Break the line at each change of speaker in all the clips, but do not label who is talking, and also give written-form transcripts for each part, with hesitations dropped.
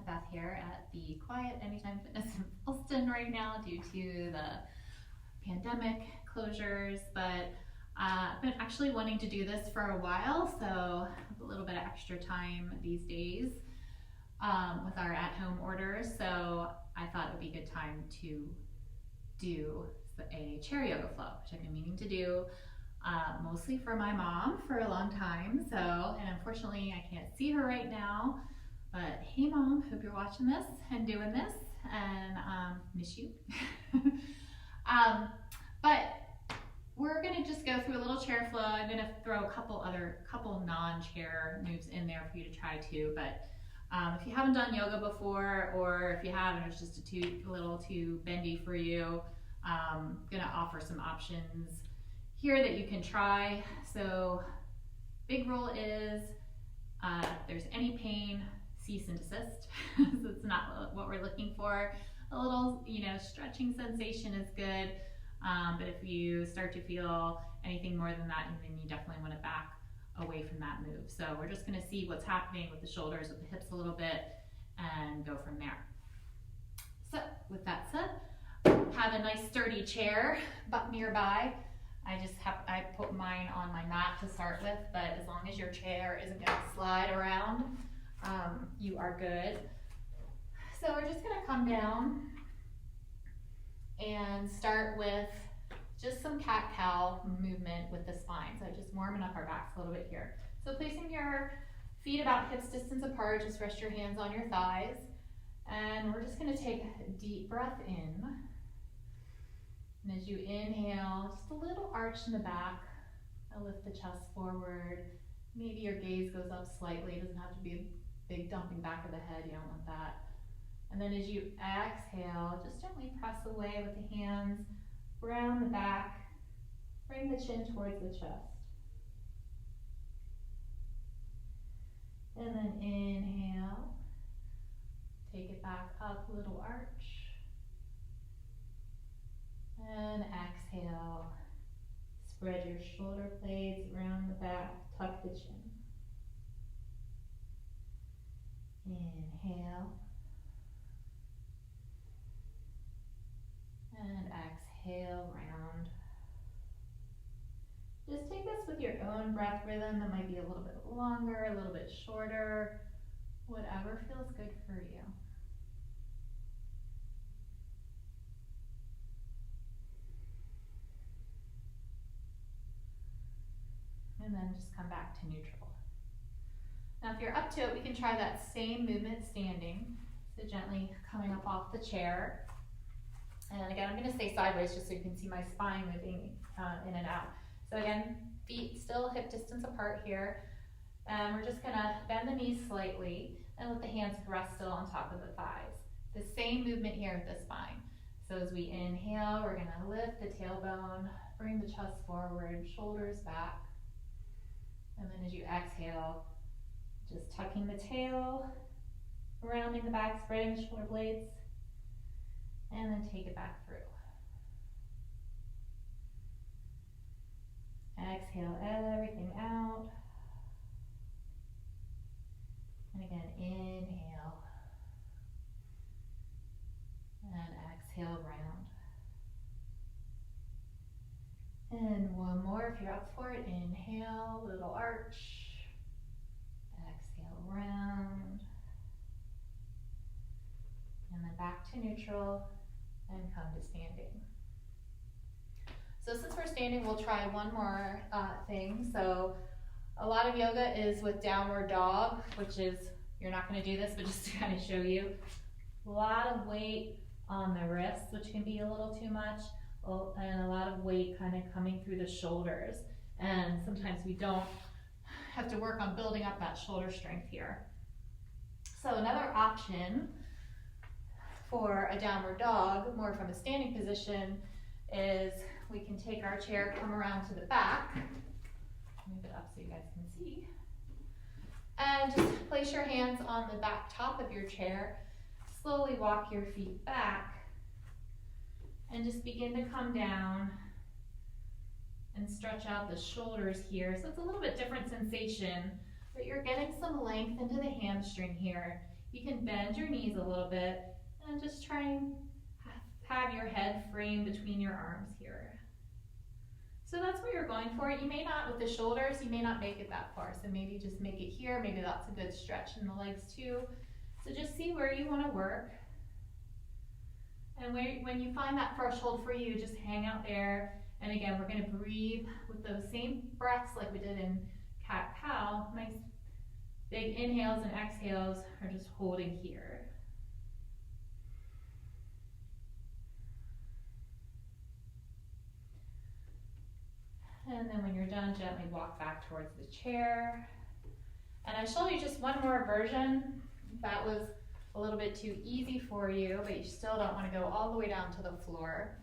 Beth here at the Quiet Anytime Fitness in Falston right now due to the pandemic closures, but I've been actually wanting to do this for a while, so I have a little bit of extra time these days with our at-home orders, so I thought it would be a good time to do a chair yoga flow, which I've been meaning to do mostly for my mom for a long time. And unfortunately I can't see her right now, but hey Mom, hope you're watching this and doing this, and miss you. But we're gonna just go through a little chair flow. I'm gonna throw a couple non-chair moves in there for you to try too, but if you haven't done yoga before, or if you have and it's just a little too bendy for you, I'm gonna offer some options here that you can try. So big rule is if there's any pain, cease and desist. So it's not what we're looking for. A little, stretching sensation is good, but if you start to feel anything more than that, then you definitely want to back away from that move. So we're just going to see what's happening with the shoulders, with the hips a little bit, and go from there. So with that said, have a nice sturdy chair nearby. I put mine on my mat to start with, but as long as your chair isn't going to slide around, you are good. So we're just going to come down and start with just some cat-cow movement with the spine. So just warming up our backs a little bit here. So placing your feet about hips distance apart, just rest your hands on your thighs. And we're just going to take a deep breath in. And as you inhale, just a little arch in the back. I'll lift the chest forward. Maybe your gaze goes up slightly. It doesn't have to be a big dumping back of the head. You don't want that. And then as you exhale, just gently press away with the hands around the back. Bring the chin towards the chest. And then inhale. Take it back up, little arch. And exhale. Spread your shoulder blades around the back, tuck the chin. Inhale. And exhale, round. Just take this with your own breath rhythm. That might be a little bit longer, a little bit shorter, whatever feels good for you. And then just come back to neutral. Now if you're up to it, we can try that same movement standing. So gently coming up off the chair. And again, I'm going to stay sideways just so you can see my spine moving in and out. So again, feet still hip distance apart here. And we're just going to bend the knees slightly and let the hands rest still on top of the thighs. The same movement here with the spine. So as we inhale, we're going to lift the tailbone, bring the chest forward, shoulders back. And then as you exhale, just tucking the tail, rounding the back, spreading the shoulder blades, and then take it back through. Exhale everything out. And again, inhale. And exhale, round. And one more if you're up for it. Inhale, little arch. Exhale, round. And then back to neutral and come to standing. So since we're standing, we'll try one more thing. So a lot of yoga is with downward dog, which is, you're not going to do this, but just to kind of show you, a lot of weight on the wrists, which can be a little too much, and a lot of weight kind of coming through the shoulders. And sometimes we don't have to work on building up that shoulder strength here. So another option for a downward dog, more from a standing position, is we can take our chair, come around to the back, move it up so you guys can see, and just place your hands on the back top of your chair, slowly walk your feet back, and just begin to come down and stretch out the shoulders here. So it's a little bit different sensation, but you're getting some length into the hamstring here. You can bend your knees a little bit and just try and have your head framed between your arms here. So that's what you're going for. You may not, with the shoulders, you may not make it that far. So maybe just make it here. Maybe that's a good stretch in the legs too. So just see where you want to work. And when you find that threshold for you, just hang out there. And again, we're going to breathe with those same breaths like we did in cat-cow. Nice big inhales and exhales are just holding here. And then when you're done, gently walk back towards the chair. And I showed you just one more version. That was a little bit too easy for you, but you still don't want to go all the way down to the floor.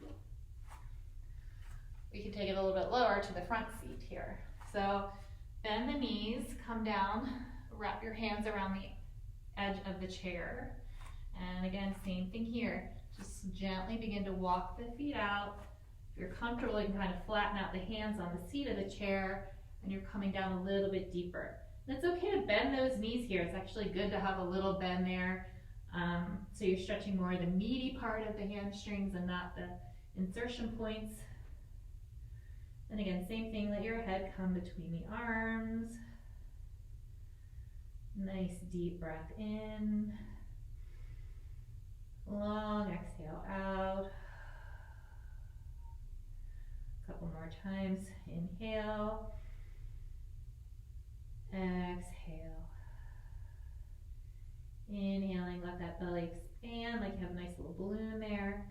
We can take it a little bit lower to the front seat here. So bend the knees, come down, wrap your hands around the edge of the chair. And again, same thing here. Just gently begin to walk the feet out. If you're comfortable, you can kind of flatten out the hands on the seat of the chair, and you're coming down a little bit deeper. And it's okay to bend those knees here. It's actually good to have a little bend there. So you're stretching more the meaty part of the hamstrings and not the insertion points. And again, same thing, let your head come between the arms. Nice deep breath in. Long exhale out. Couple more times. Inhale. Exhale. Inhaling, let that belly expand like you have a nice little balloon there.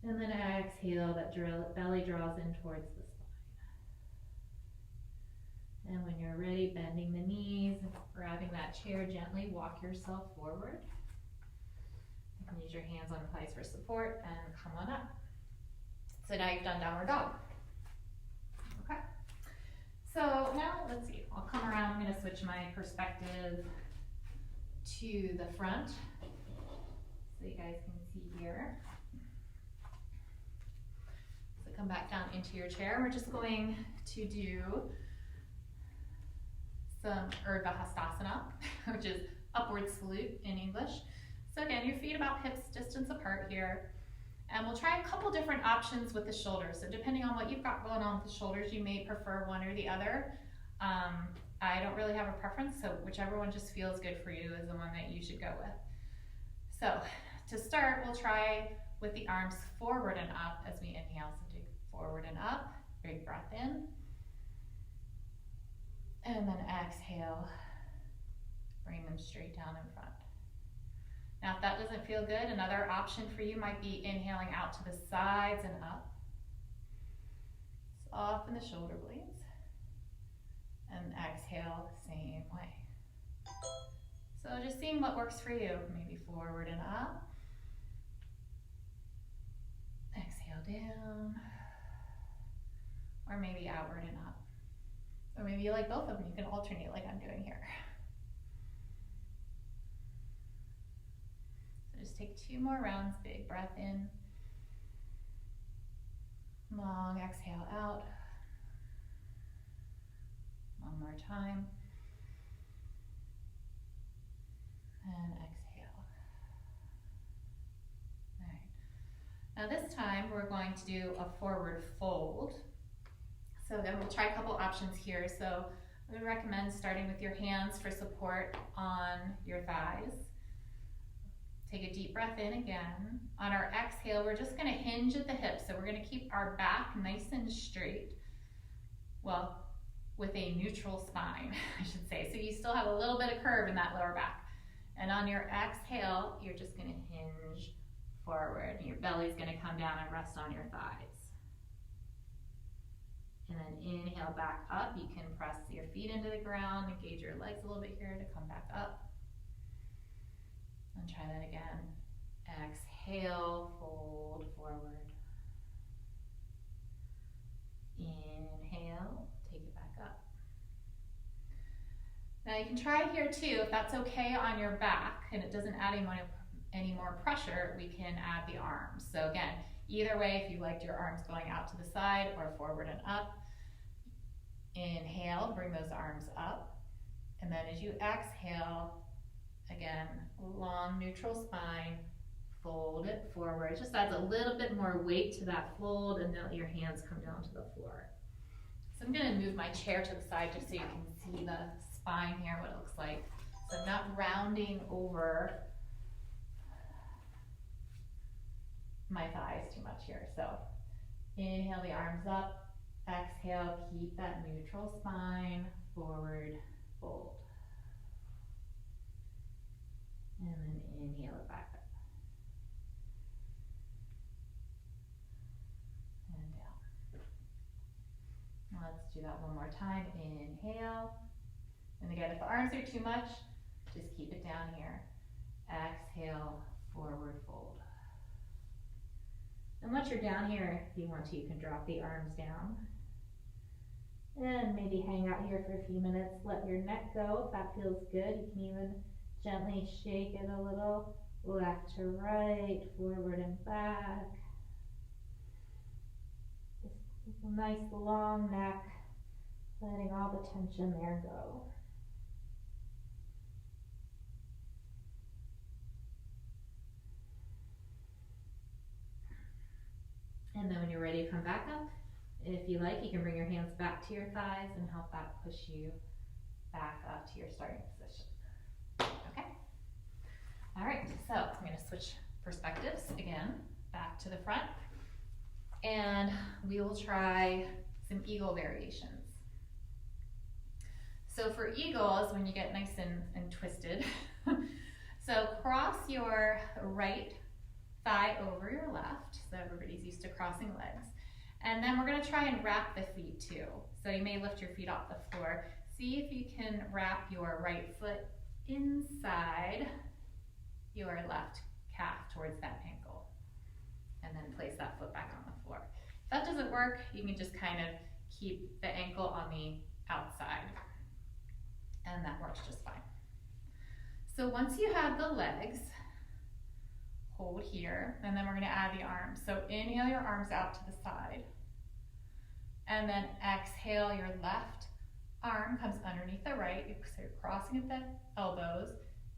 And then exhale, that belly draws in towards the spine. And when you're ready, bending the knees, grabbing that chair, gently walk yourself forward. You can use your hands on thighs for support and come on up. So now you've done downward dog. Okay. So now let's see, I'll come around, I'm gonna switch my perspective to the front so you guys can see here. So come back down into your chair. We're just going to do some Urdhva Hastasana, which is upward salute in English. So again, your feet about hips distance apart here. And we'll try a couple different options with the shoulders. So depending on what you've got going on with the shoulders, you may prefer one or the other. I don't really have a preference, so whichever one just feels good for you is the one that you should go with. So to start, we'll try with the arms forward and up as we inhale. So take forward and up, big breath in. And then exhale, bring them straight down in front. Now, if that doesn't feel good, another option for you might be inhaling out to the sides and up. Soften the shoulder blades. And exhale the same way. So just seeing what works for you. Maybe forward and up. Exhale down. Or maybe outward and up. Or maybe you like both of them. You can alternate like I'm doing here. Just take 2 more rounds, big breath in. Long exhale out. One more time. And exhale. All right. Now this time we're going to do a forward fold. So then we'll try a couple options here. So I would recommend starting with your hands for support on your thighs. Take a deep breath in again. On our exhale, we're just going to hinge at the hips. So we're going to keep our back nice and straight. Well, with a neutral spine, I should say. So you still have a little bit of curve in that lower back. And on your exhale, you're just going to hinge forward. Your belly's going to come down and rest on your thighs. And then inhale back up. You can press your feet into the ground, engage your legs a little bit here to come back up. And try that again. Exhale, fold forward. Inhale, take it back up. Now you can try here too, if that's okay on your back and it doesn't add any more pressure, we can add the arms. So again, either way, if you liked your arms going out to the side or forward and up, inhale, bring those arms up. And then as you exhale, Again, long neutral spine, fold it forward. It just adds a little bit more weight to that fold, and then let your hands come down to the floor. So I'm gonna move my chair to the side just so you can see the spine here, what it looks like. So I'm not rounding over my thighs too much here. So inhale the arms up, exhale, keep that neutral spine, forward, fold. And then inhale it back up. And down. Let's do that one more time. Inhale. And again, if the arms are too much, just keep it down here. Exhale, forward fold. And once you're down here, if you want to, you can drop the arms down. And maybe hang out here for a few minutes. Let your neck go if that feels good. You can even gently shake it a little, left to right, forward and back. Just a nice long neck, letting all the tension there go. And then when you're ready to come back up, if you like, you can bring your hands back to your thighs and help that push you back up to your starting position. Okay? All right, so I'm gonna switch perspectives again, back to the front. And we will try some eagle variations. So for eagles, when you get nice and twisted, so cross your right thigh over your left, so everybody's used to crossing legs. And then we're gonna try and wrap the feet too. So you may lift your feet off the floor. See if you can wrap your right foot inside your left calf towards that ankle. And then place that foot back on the floor. If that doesn't work, you can just kind of keep the ankle on the outside. And that works just fine. So once you have the legs, hold here, and then we're gonna add the arms. So inhale your arms out to the side. And then exhale, your left arm comes underneath the right. So you're crossing at the elbows,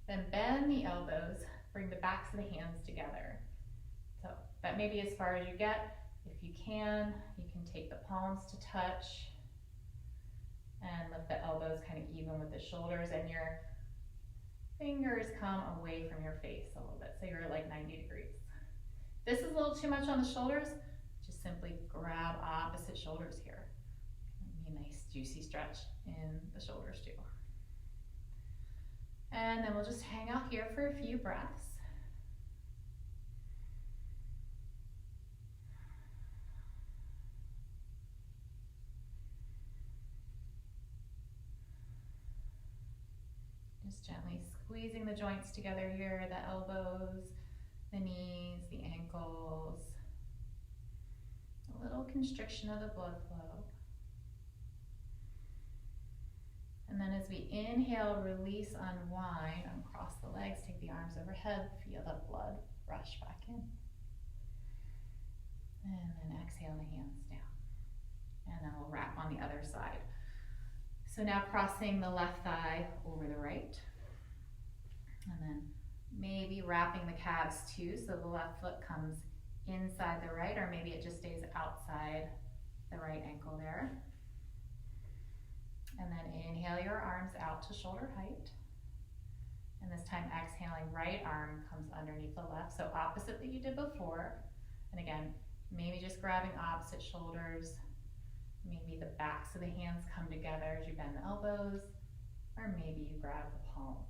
then bend the elbows, bring the backs of the hands together. So that may be as far as you get. If you can take the palms to touch and lift the elbows kind of even with the shoulders, and your fingers come away from your face a little bit, so you're like 90 degrees. This is a little too much on the shoulders, just simply grab opposite shoulders here. Be a nice juicy stretch in the shoulders too. And then we'll just hang out here for a few breaths. Just gently squeezing the joints together here, the elbows, the knees, the ankles. A little constriction of the blood flow. And then as we inhale, release, unwind, uncross the legs, take the arms overhead, feel the blood rush back in. And then exhale the hands down. And then we'll wrap on the other side. So now crossing the left thigh over the right. And then maybe wrapping the calves too, so the left foot comes inside the right, or maybe it just stays outside the right ankle there. And then inhale your arms out to shoulder height. And this time exhaling, right arm comes underneath the left, so opposite that you did before. And again, maybe just grabbing opposite shoulders. Maybe the backs of the hands come together as you bend the elbows, or maybe you grab the palms.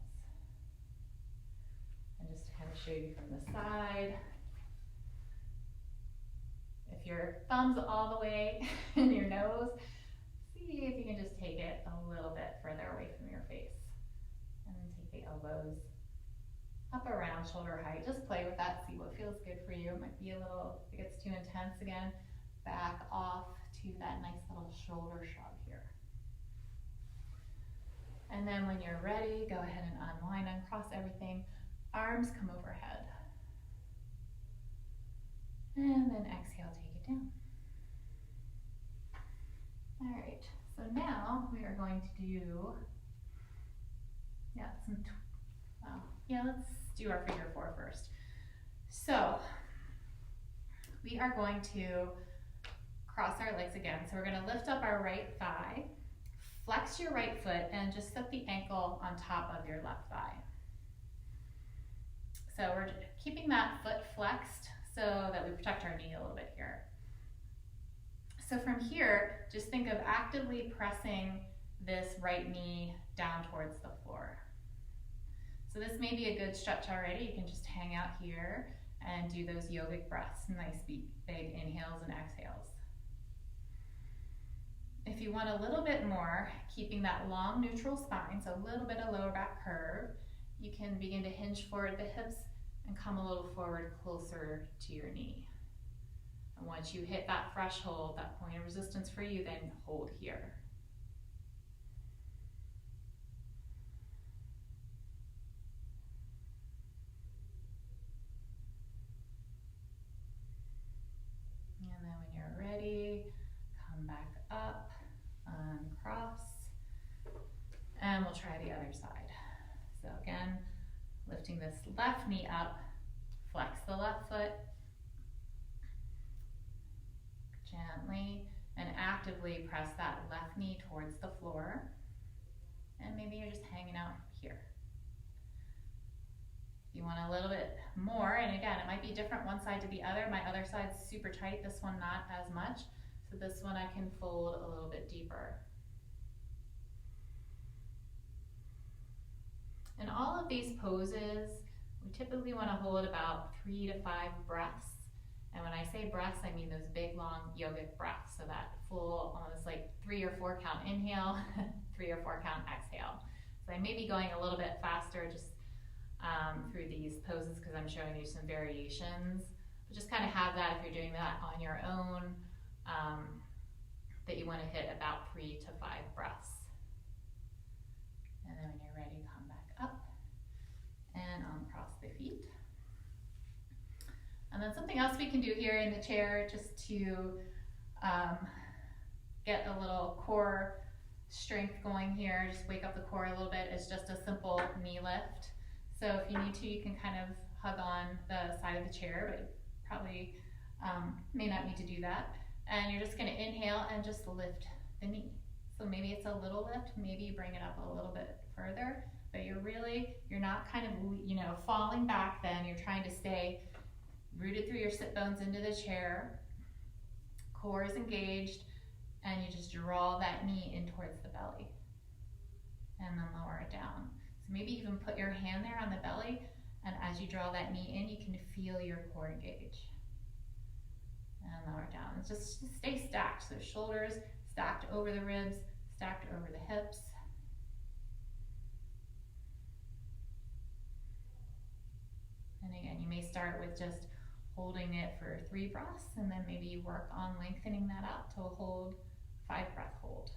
And just to kind of show you from the side, if your thumb's all the way in your nose, see if you can just take it a little bit further away from your face. And then take the elbows up around shoulder height. Just play with that, see what feels good for you. It might be a little, if it gets too intense again, back off to that nice little shoulder shrug here. And then when you're ready, go ahead and unwind, uncross everything. Arms come overhead. And then exhale, take it down. All right, so now we are going to do, Yeah, let's do our figure 4 first. So we are going to cross our legs again. So we're going to lift up our right thigh, flex your right foot, and just set the ankle on top of your left thigh. So we're keeping that foot flexed so that we protect our knee a little bit here. So from here, just think of actively pressing this right knee down towards the floor. So this may be a good stretch already. You can just hang out here and do those yogic breaths, nice big inhales and exhales. If you want a little bit more, keeping that long neutral spine, so a little bit of lower back curve, you can begin to hinge forward the hips and come a little forward closer to your knee. And once you hit that threshold, that point of resistance for you, then hold here. And then when you're ready, come back up, uncross, and we'll try the other side. So again, lifting this left knee up, flex the left foot, gently and actively press that left knee towards the floor, and maybe you're just hanging out here. If you want a little bit more, and again, it might be different one side to the other. My other side's super tight, this one not as much. So this one I can fold a little bit deeper. In all of these poses, we typically want to hold about 3 to 5 breaths. And when I say breaths, I mean those big, long yogic breaths. So that full, almost like 3 or 4 count inhale, 3 or 4 count exhale. So I may be going a little bit faster just through these poses because I'm showing you some variations. But just kind of have that if you're doing that on your own, that you want to hit about 3 to 5 breaths. And then when you're ready, come back up and uncross the feet. And then something else we can do here in the chair just to get a little core strength going here, just wake up the core a little bit, is just a simple knee lift. So if you need to, you can kind of hug on the side of the chair, but you probably may not need to do that. And you're just going to inhale and just lift the knee. So maybe it's a little lift, maybe you bring it up a little bit further, but you're not kind of, falling back then. You're trying to stay rooted through your sit bones into the chair. Core is engaged, and you just draw that knee in towards the belly. And then lower it down. So maybe even put your hand there on the belly, and as you draw that knee in, you can feel your core engage. And lower it down. And just stay stacked. So shoulders stacked over the ribs, stacked over the hips. And again, you may start with just holding it for 3 breaths, and then maybe you work on lengthening that out to a hold, 5-breath hold.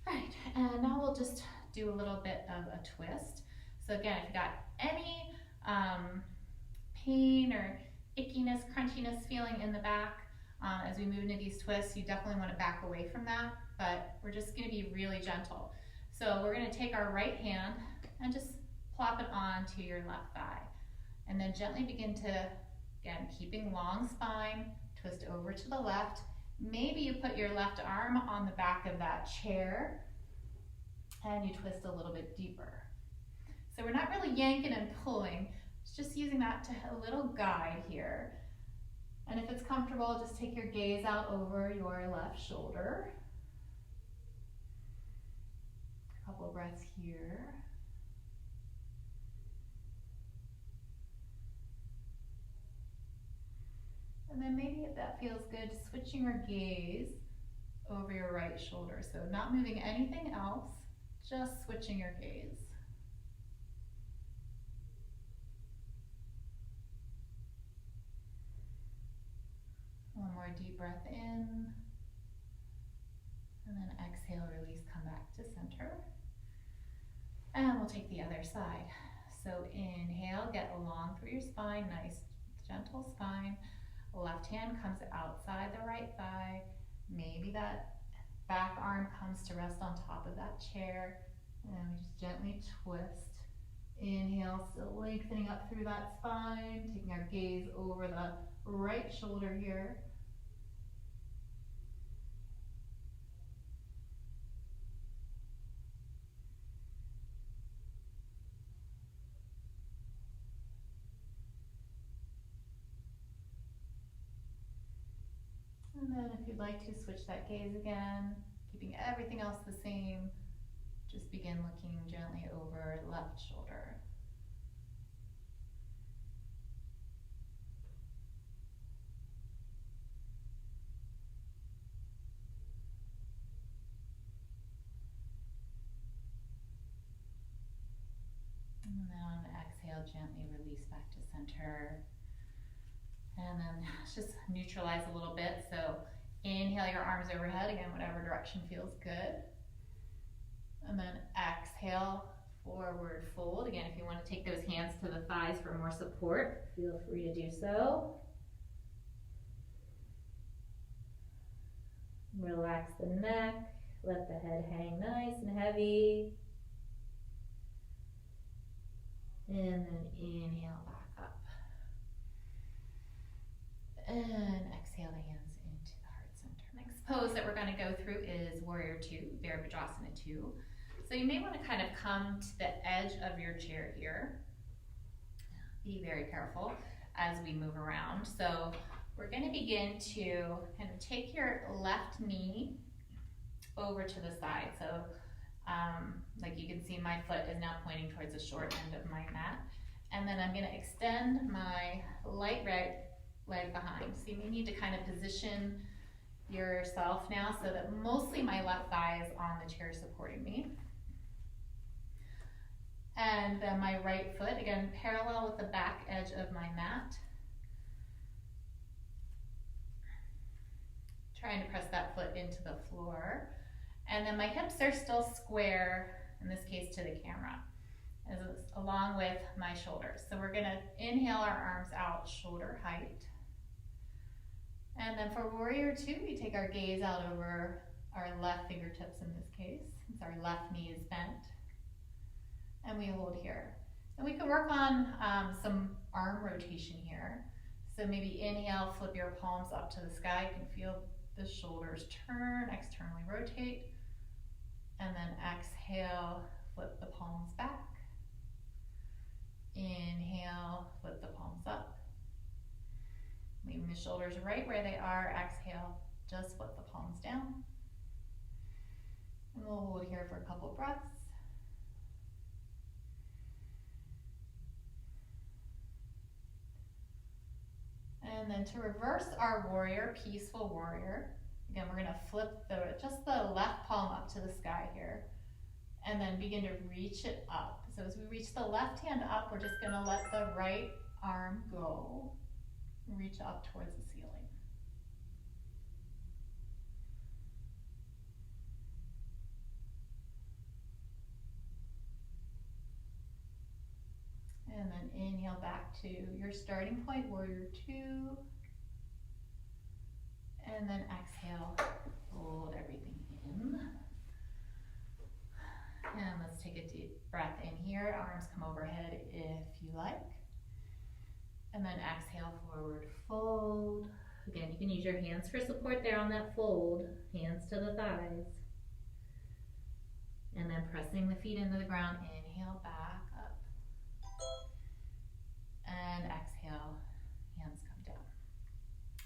All right, and now we'll just do a little bit of a twist. So again, if you got any pain or ickiness, crunchiness feeling in the back as we move into these twists, you definitely want to back away from that, but we're just going to be really gentle. So we're going to take our right hand and just plop it onto your left thigh, and then gently begin to, again, keeping long spine, twist over to the left. Maybe you put your left arm on the back of that chair and you twist a little bit deeper. So we're not really yanking and pulling, it's just using that to a little guide here. And if it's comfortable, just take your gaze out over your left shoulder. A couple of breaths here. And then maybe if that feels good, switching your gaze over your right shoulder. So not moving anything else, just switching your gaze. One more deep breath in. And then exhale, release, come back to center. And we'll take the other side. So inhale, get along through your spine, nice gentle spine. Left hand comes outside the right thigh. Maybe that back arm comes to rest on top of that chair, and we just gently twist. Inhale, still lengthening up through that spine, taking our gaze over the right shoulder here. And then if you'd like to switch that gaze again, keeping everything else the same, just begin looking gently over left shoulder. And then on exhale, gently release back to center. And then just neutralize a little bit. So inhale your arms overhead, again, whatever direction feels good. And then exhale, forward fold. Again, if you want to take those hands to the thighs for more support, feel free to do so. Relax the neck, let the head hang nice and heavy. And then inhale back up. And exhale the hands into the heart center. Next pose that we're going to go through is Warrior 2, Virabhadrasana 2. So you may want to kind of come to the edge of your chair here. Be very careful as we move around. So we're going to begin to kind of take your left knee over to the side. So like you can see, my foot is now pointing towards the short end of my mat. And then I'm going to extend my right leg behind. So you may need to kind of position yourself now so that mostly my left thigh is on the chair supporting me. And then my right foot, again, parallel with the back edge of my mat. Trying to press that foot into the floor. And then my hips are still square, in this case to the camera, along with my shoulders. So we're gonna inhale our arms out, shoulder height. And then for Warrior 2, we take our gaze out over our left fingertips in this case, since our left knee is bent. And we hold here. And we can work on some arm rotation here. So maybe inhale, flip your palms up to the sky. You can feel the shoulders turn, externally rotate. And then exhale, flip the palms back. Inhale, flip the palms up. Leaving the shoulders right where they are. Exhale, just flip the palms down. And we'll hold here for a couple breaths. And then to reverse our warrior, peaceful warrior, again, we're gonna flip just the left palm up to the sky here, and then begin to reach it up. So as we reach the left hand up, we're just gonna let the right arm go, reach up towards the ceiling. And then inhale back to your starting point, Warrior 2. And then exhale, hold everything in. And let's take a deep breath in here. Arms come overhead if you like. And then exhale, forward fold. Again, you can use your hands for support there on that fold. Hands to the thighs. And then pressing the feet into the ground. Inhale, back up. And exhale, hands come down.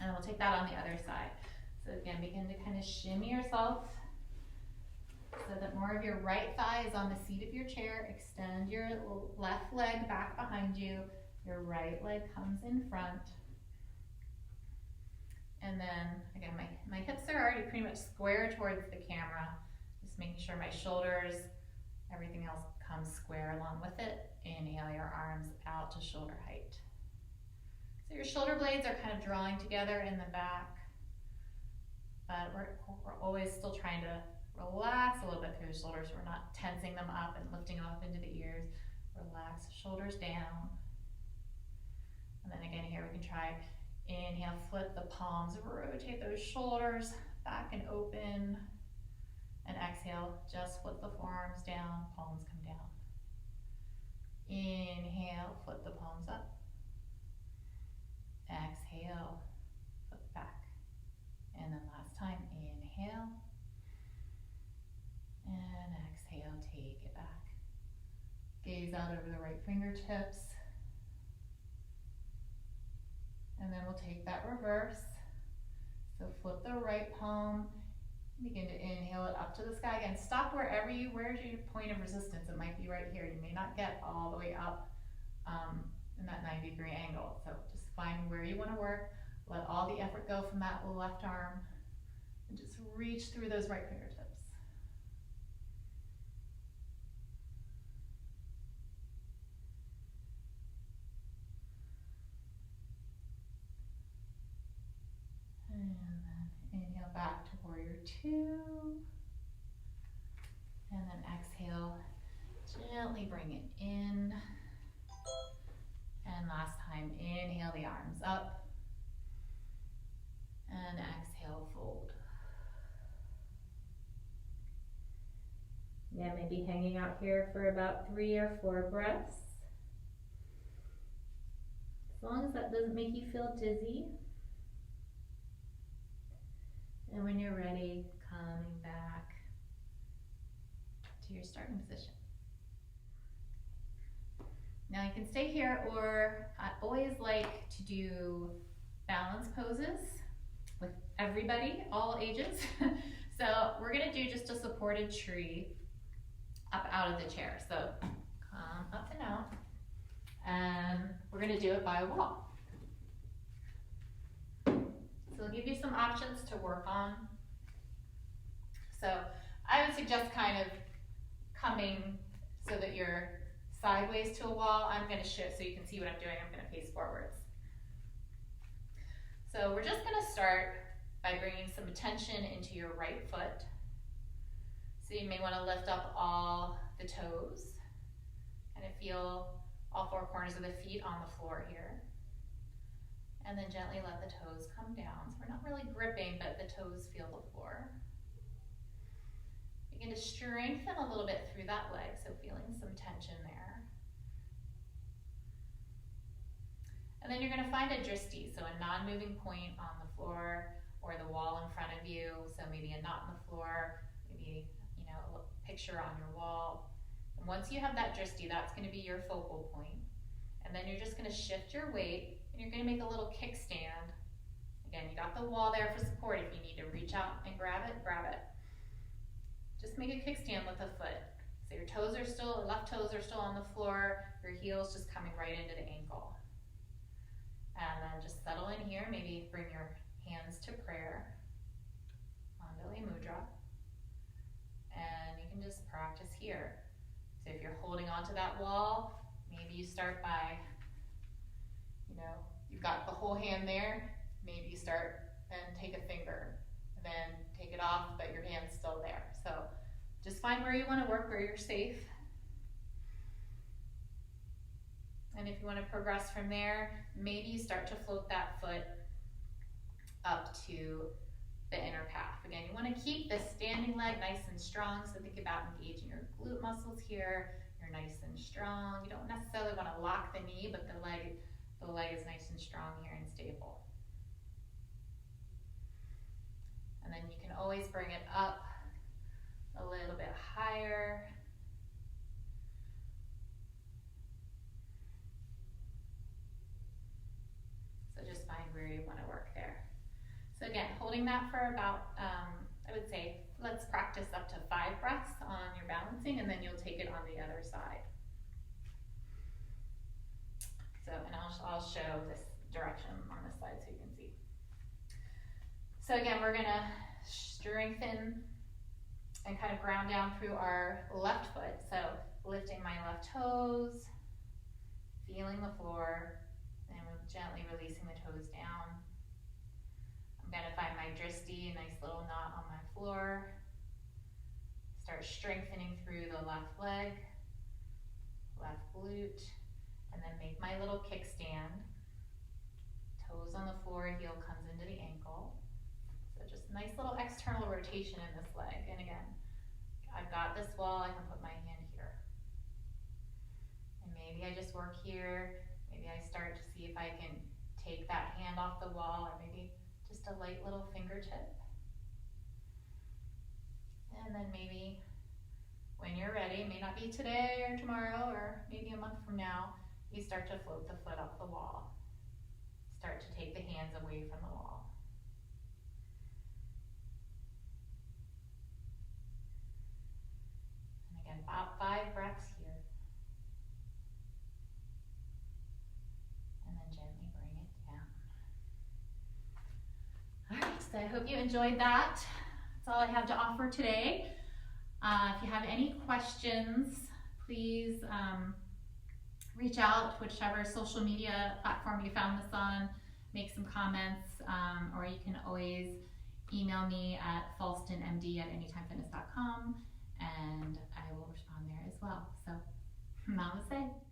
And we'll take that on the other side. So again, begin to kind of shimmy yourself so that more of your right thigh is on the seat of your chair. Extend your left leg back behind you. Your right leg comes in front. And then, again, my hips are already pretty much square towards the camera. Just making sure my shoulders, everything else comes square along with it. Inhale your arms out to shoulder height. So your shoulder blades are kind of drawing together in the back. But we're always still trying to relax a little bit through the shoulders. We're not tensing them up and lifting off into the ears. Relax the shoulders down. And then again here we can try, inhale, flip the palms, rotate those shoulders back and open. exhale, just flip the forearms down, palms come down. Inhale, flip the palms up. Exhale, flip back. And then last time, inhale. And exhale, take it back. Gaze out over the right fingertips. And then we'll take that reverse. So flip the right palm. Begin to inhale it up to the sky again. Stop where's your point of resistance? It might be right here. You may not get all the way up in that 90-degree angle. So just find where you want to work. Let all the effort go from that left arm. And just reach through those right fingertips. And then inhale back to warrior two. And then exhale, gently bring it in. And last time, inhale the arms up. And exhale, fold. Yeah, maybe hanging out here for about 3 or 4 breaths. As long as that doesn't make you feel dizzy. And when you're ready, coming back to your starting position. Now you can stay here, or I always like to do balance poses with everybody, all ages. So we're gonna do just a supported tree up out of the chair. So come up and out, and we're gonna do it by a wall. So I'll give you some options to work on. So I would suggest kind of coming so that you're sideways to a wall. I'm going to shift so you can see what I'm doing. I'm going to face forwards. So we're just going to start by bringing some attention into your right foot. So you may want to lift up all the toes and feel all 4 corners of the feet on the floor here. And then gently let the toes come down. So we're not really gripping, but the toes feel the floor. Begin to strengthen a little bit through that leg, so feeling some tension there. And then you're going to find a drishti, so a non-moving point on the floor or the wall in front of you. So maybe a knot in the floor, maybe a picture on your wall. And once you have that drishti, that's going to be your focal point. And then you're just going to shift your weight, and you're going to make a little kickstand. Again, you got the wall there for support. If you need to reach out and grab it, grab it. Just make a kickstand with the foot. So your left toes are still on the floor, your heel's just coming right into the ankle. And then just settle in here, maybe bring your hands to prayer, Mandali Mudra. And you can just practice here. So if you're holding onto that wall, maybe you start by, you've got the whole hand there, maybe you start and take a finger, and then take it off, but your hand's still there. So just find where you want to work, where you're safe. And if you want to progress from there, maybe you start to float that foot up to the inner calf. Again, you want to keep the standing leg nice and strong, so think about engaging your glute muscles here. You're nice and strong. You don't necessarily want to lock the knee, but the leg is nice and strong here and stable. And then you can always bring it up a little bit higher. So just find where you want to work there. So again, holding that for about, I would say, let's practice up to 5 breaths on your balancing, and then you'll take it on the other side. So, and I'll show this direction on this side so you can see. So again, we're gonna strengthen and kind of ground down through our left foot. So lifting my left toes, feeling the floor, and gently releasing the toes down. I'm gonna find my drishti, a nice little knot on my floor. Start strengthening through the left leg, left glute, and then make my little kickstand. Toes on the floor, heel comes into the ankle. So just nice little external rotation in this leg. And again, here. Maybe I start to see if I can take that hand off the wall, or maybe just a light little fingertip. And then maybe when you're ready, it may not be today or tomorrow or maybe a month from now, you start to float the foot off the wall. Start to take the hands away from the wall. And again, about 5 breaths here. And then gently bring it down. All right, so I hope you enjoyed that. That's all I have to offer today. If you have any questions, please reach out to whichever social media platform you found this on, make some comments, or you can always email me at FallstonMD@anytimefitness.com, and I will respond there as well. So, namaste.